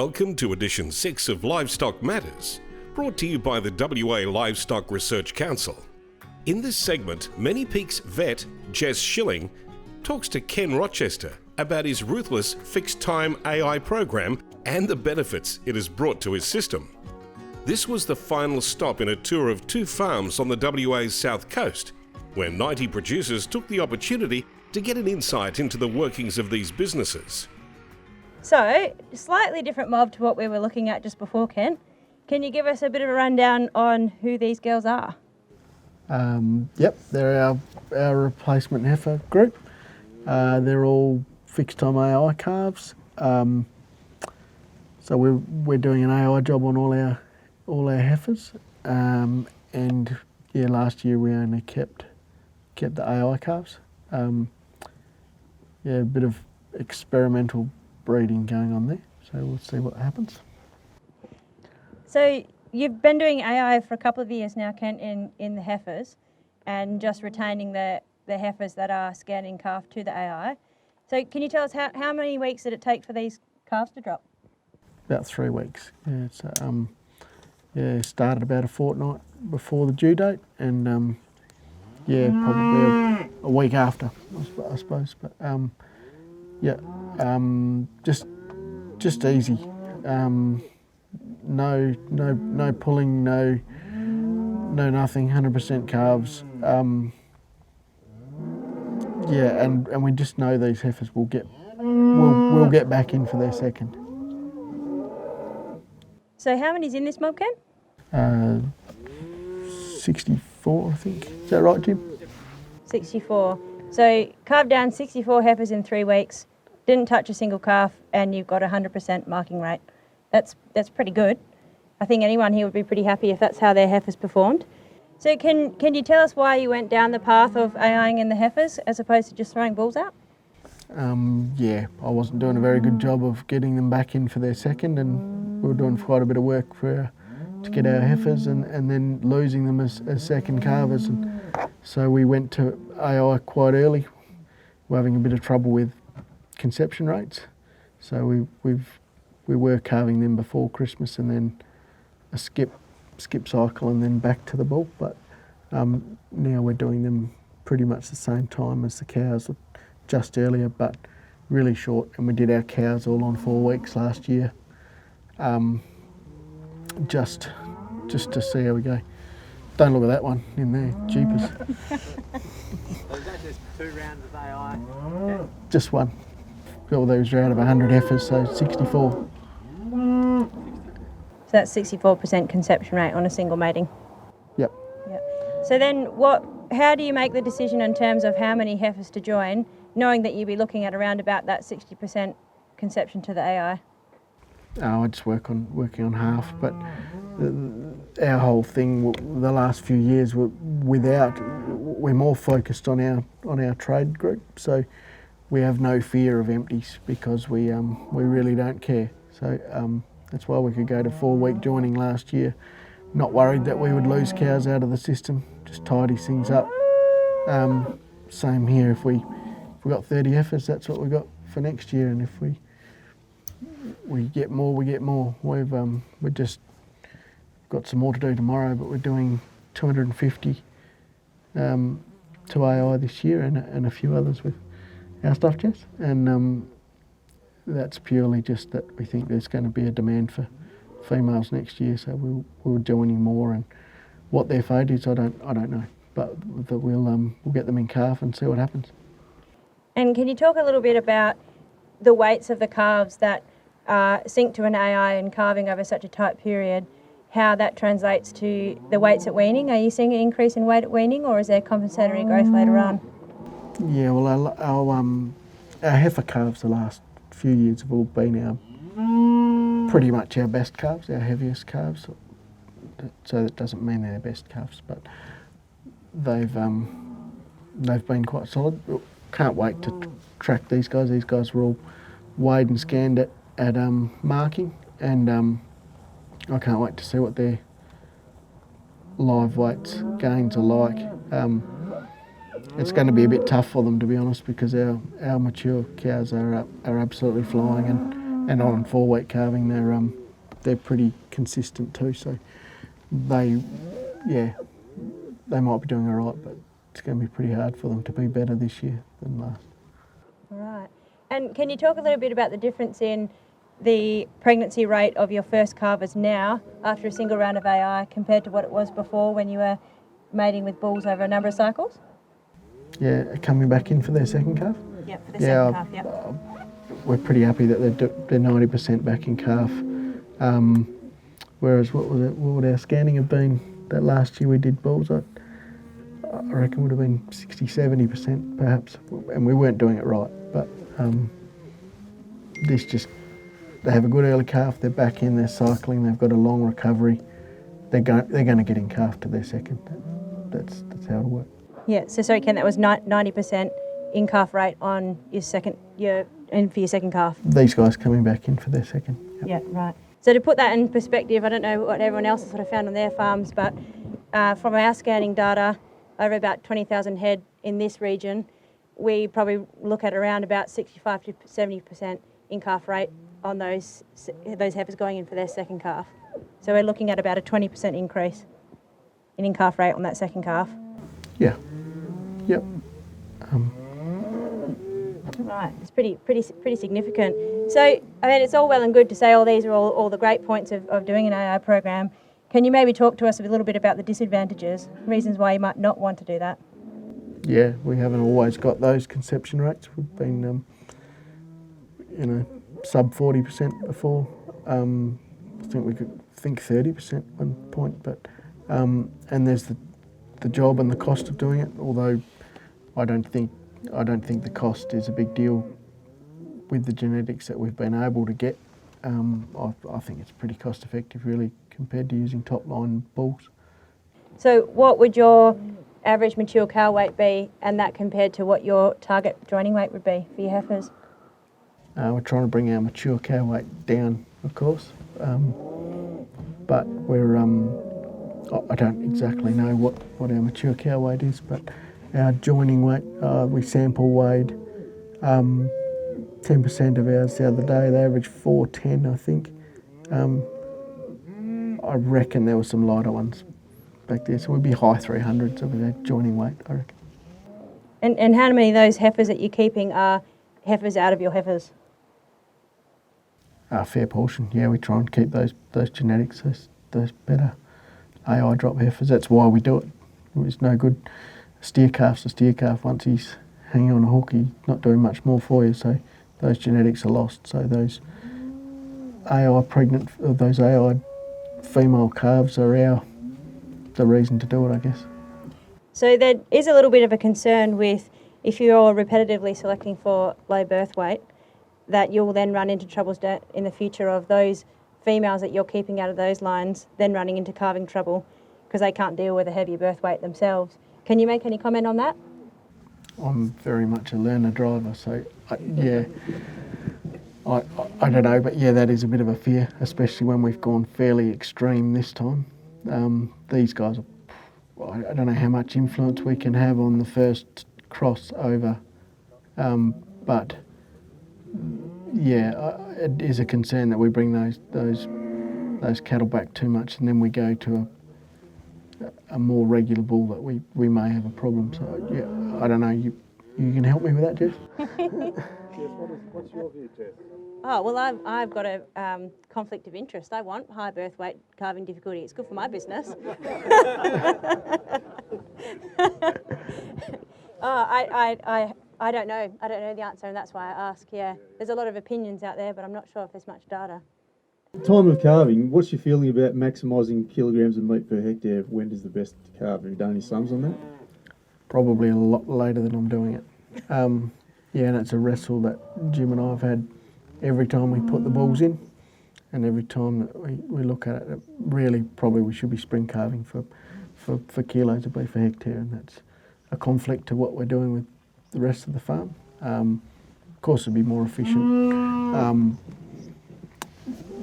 Welcome to edition 6 of Livestock Matters, brought to you by the WA Livestock Research Council. In this segment, Manypeaks Vet Jess Shilling talks to Kent Rochester about his ruthless fixed-time AI program and the benefits it has brought to his system. This was the final stop in a tour of 2 farms on the WA's south coast, where 90 producers took the opportunity to get an insight into the workings of these businesses. So, slightly different mob to what we were looking at just before, Kent. Can you give us a bit of a rundown on who these girls are? Yep, they're our replacement heifer group. They're all fixed time AI calves. So we're doing an AI job on all our heifers. And yeah, last year we only kept the AI calves. Yeah, a bit of experimental breeding going on there, so we'll see what happens. So you've been doing AI for a couple of years now, Kent, in the heifers, and just retaining the heifers that are scanning calf to the AI. So can you tell us how many weeks did it take for these calves to drop? About 3 weeks. Yeah, it's started about a fortnight before the due date, and yeah, probably a week after, I suppose. But yeah, just easy. No pulling, no nothing. 100% calves. Yeah, and we just know these heifers will get back in for their second. So how many's in this mob, Kent? 64, I think. Is that right, Jim? 64. So carved down 64 heifers in 3 weeks, didn't touch a single calf, and you've got a 100% marking rate. That's pretty good. I think anyone here would be pretty happy if that's how their heifers performed. So can you tell us why you went down the path of AIing in the heifers as opposed to just throwing bulls out? Yeah, I wasn't doing a very good job of getting them back in for their second, and we were doing quite a bit of work to get our heifers and then losing them as second calvers. And so we went to AI quite early. We're having a bit of trouble with conception rates. So we were calving them before Christmas and then a skip cycle and then back to the bull. But now we're doing them pretty much the same time as the cows, just earlier, but really short. And we did our cows all on 4 weeks last year, just to see how we go. Don't look at that one in there, jeepers. So is that just 2 rounds of AI? Yeah. Just one. All those are out of 100 heifers, so 64. So that's 64% conception rate on a single mating? Yep. So then how do you make the decision in terms of how many heifers to join, knowing that you'll be looking at around about that 60% conception to the AI? I just working on half, but our whole thing the last few years we're more focused on our trade group, so we have no fear of empties because we really don't care. So that's why we could go to 4-week joining last year, not worried that we would lose cows out of the system, just tidies things up. Same here, if we got 30 heifers, that's what we got for next year, and if we get more, we get more. We've just got some more to do tomorrow, but we're doing 250 to AI this year and a few others with our stuff, Jess. And that's purely just that we think there's going to be a demand for females next year, so we're joining more. And what their fate is, I don't know, but we'll get them in calf and see what happens. And can you talk a little bit about the weights of the calves that sync to an AI and calving over such a tight period, how that translates to the weights at weaning? Are you seeing an increase in weight at weaning, or is there compensatory growth later on? Yeah, well, our heifer calves the last few years have all been pretty much our best calves, our heaviest calves. So that doesn't mean they're the best calves, but they've been quite solid. Can't wait to track these guys. These guys were all weighed and scanned at marking, and I can't wait to see what their live weights gains are like. It's going to be a bit tough for them, to be honest, because our mature cows are absolutely flying, and on 4-week calving, they're pretty consistent too. So they might be doing all right, but it's going to be pretty hard for them to be better this year than last. All right. And can you talk a little bit about the difference in the pregnancy rate of your first calvers now after a single round of AI compared to what it was before when you were mating with bulls over a number of cycles? Yeah, coming back in for their second calf. Yep, for the second calf, yep. We're pretty happy that they're 90% back in calf. Whereas what would our scanning have been that last year we did bulls? I reckon would have been 60-70% perhaps, and we weren't doing it right. But they have a good early calf. They're back in. They're cycling. They've got a long recovery. They're going to get in calf to their second. That's how it'll work. Yeah. So sorry, Ken, that was 90% in calf rate on for your second calf. These guys coming back in for their second. Yep. Yeah, right. So to put that in perspective, I don't know what everyone else has sort of found on their farms, but from our scanning data, over about 20,000 head in this region, we probably look at around about 65 to 70% in calf rate on those heifers going in for their second calf. So we're looking at about a 20% increase in calf rate on that second calf. Yeah. Yep. Right, it's pretty significant. So, I mean, it's all well and good to say these are all the great points of doing an AI program. Can you maybe talk to us a little bit about the disadvantages, reasons why you might not want to do that? Yeah, we haven't always got those conception rates. We've been, sub 40% before. I think we could think 30% at one point, but and there's the job and the cost of doing it. Although I don't think the cost is a big deal with the genetics that we've been able to get. I think it's pretty cost effective, really, compared to using top line bulls. So, what would your average mature cow weight be, and that compared to what your target joining weight would be for your heifers? We're trying to bring our mature cow weight down, of course, but we're I don't exactly know what our mature cow weight is, but our joining weight, we sample weighed 10% of ours the other day. They averaged 410, I think. I reckon there were some lighter ones back there, so we'd be high 300s of our joining weight, I reckon. And how many of those heifers that you're keeping are heifers out of your heifers? A fair portion, yeah. We try and keep those genetics, those better AI drop heifers. That's why we do it. It's no good. A steer calf's a steer calf. Once he's hanging on a hook, he's not doing much more for you. So those genetics are lost. So those AI female calves are the reason to do it, I guess. So there is a little bit of a concern with if you're repetitively selecting for low birth weight, that you'll then run into troubles in the future of those females that you're keeping out of those lines then running into calving trouble because they can't deal with a heavier birth weight themselves. Can you make any comment on that? I'm very much a learner driver, so I don't know, but yeah, that is a bit of a fear, especially when we've gone fairly extreme this time. These guys, I don't know how much influence we can have on the first crossover, but yeah, it is a concern that we bring those cattle back too much, and then we go to a more regular bull that we may have a problem. So yeah, I don't know. You can help me with that, Jess? Jess, what's your view, Jess? Oh, well, I've got a conflict of interest. I want high birth weight calving difficulty. It's good for my business. I don't know. I don't know the answer, and that's why I ask, yeah. There's a lot of opinions out there, but I'm not sure if there's much data. Time of calving, what's your feeling about maximising kilograms of meat per hectare? When is the best to calve? Have you done any sums on that? Probably a lot later than I'm doing it. Yeah, and it's a wrestle that Jim and I have had every time we put the bulls in, and every time that we look at it, really probably we should be spring calving for kilos of beef per hectare, and that's a conflict to what we're doing with the rest of the farm. Of course, it'd be more efficient.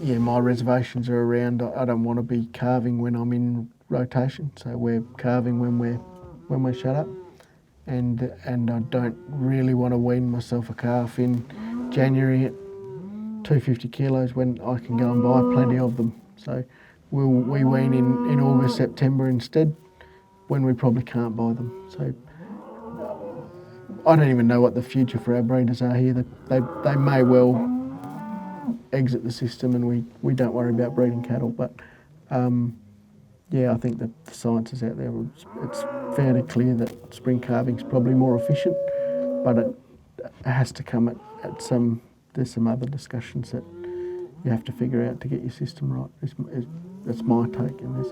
Yeah, my reservations are around. I don't want to be calving when I'm in rotation, so we're calving when we're shut up, and I don't really want to wean myself a calf in January 250 kilos when I can go and buy plenty of them. So we wean in August, September instead, when we probably can't buy them. So I don't even know what the future for our breeders are here. They may well exit the system and we don't worry about breeding cattle, but yeah, I think that the science is out there. It's fairly clear that spring calving's probably more efficient, but it has to come at some, there's some other discussions that you have to figure out to get your system right. That's my take, and